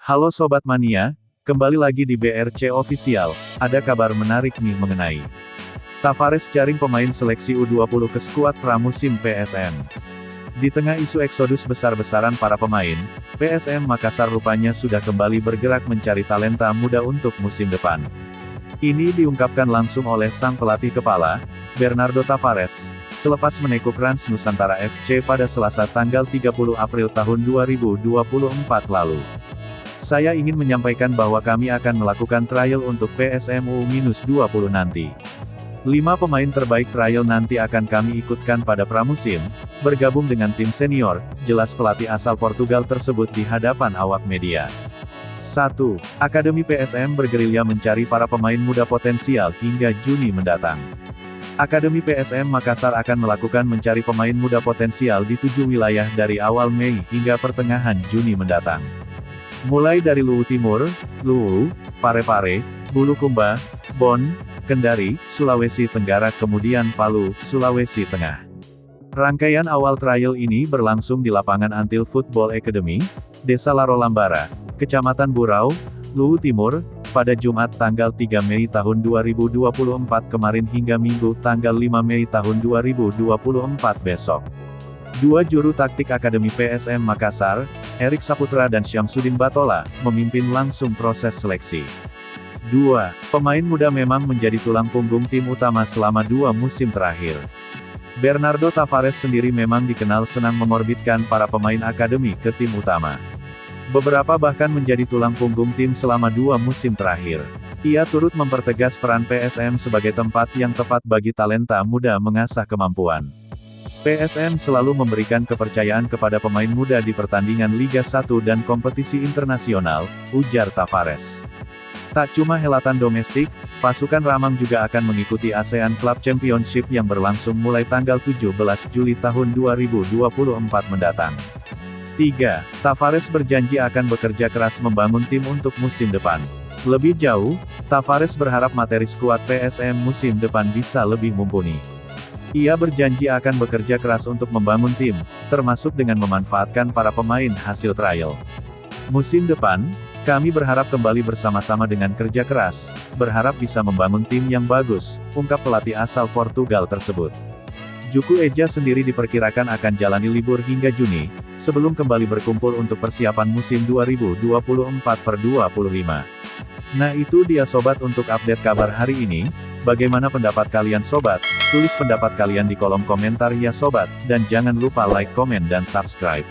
Halo Sobat Mania, kembali lagi di BRC Official, ada kabar menarik nih mengenai Tavares jaring pemain seleksi U20 ke skuad pramusim PSM. Di tengah isu eksodus besar-besaran para pemain, PSM Makassar rupanya sudah kembali bergerak mencari talenta muda untuk musim depan. Ini diungkapkan langsung oleh sang pelatih kepala, Bernardo Tavares, selepas menekuk Rans Nusantara FC pada Selasa tanggal 30 April tahun 2024 lalu. Saya ingin menyampaikan bahwa kami akan melakukan trial untuk PSM U-20 nanti. 5 pemain terbaik trial nanti akan kami ikutkan pada pramusim, bergabung dengan tim senior, jelas pelatih asal Portugal tersebut di hadapan awak media. 1. Akademi PSM bergerilya mencari para pemain muda potensial hingga Juni mendatang. Akademi PSM Makassar akan melakukan mencari pemain muda potensial di 7 wilayah dari awal Mei hingga pertengahan Juni mendatang. Mulai dari Luwu Timur, Luwu, Parepare, Bulukumba, Bon, Kendari, Sulawesi Tenggara kemudian Palu, Sulawesi Tengah. Rangkaian awal trial ini berlangsung di lapangan Antil Football Academy, Desa Larolambara, Kecamatan Burau, Luwu Timur, pada Jumat tanggal 3 Mei tahun 2024 kemarin hingga Minggu tanggal 5 Mei tahun 2024 besok. 2 juru taktik Akademi PSM Makassar, Erik Saputra dan Syamsuddin Batola, memimpin langsung proses seleksi. 2. Pemain muda memang menjadi tulang punggung tim utama selama 2 musim terakhir. Bernardo Tavares sendiri memang dikenal senang mengorbitkan para pemain akademi ke tim utama. Beberapa bahkan menjadi tulang punggung tim selama 2 musim terakhir. Ia turut mempertegas peran PSM sebagai tempat yang tepat bagi talenta muda mengasah kemampuan. PSM selalu memberikan kepercayaan kepada pemain muda di pertandingan Liga 1 dan kompetisi internasional, ujar Tavares. Tak cuma helatan domestik, pasukan Ramang juga akan mengikuti ASEAN Club Championship yang berlangsung mulai tanggal 17 Juli tahun 2024 mendatang. 3. Tavares berjanji akan bekerja keras membangun tim untuk musim depan. Lebih jauh, Tavares berharap materi skuad PSM musim depan bisa lebih mumpuni. Ia berjanji akan bekerja keras untuk membangun tim, termasuk dengan memanfaatkan para pemain hasil trial. Musim depan, kami berharap kembali bersama-sama dengan kerja keras, berharap bisa membangun tim yang bagus, ungkap pelatih asal Portugal tersebut. Juku Eja sendiri diperkirakan akan jalani libur hingga Juni, sebelum kembali berkumpul untuk persiapan musim 2024/25. Nah itu dia sobat untuk update kabar hari ini, bagaimana pendapat kalian sobat? Tulis pendapat kalian di kolom komentar ya sobat, dan jangan lupa like, komen dan subscribe.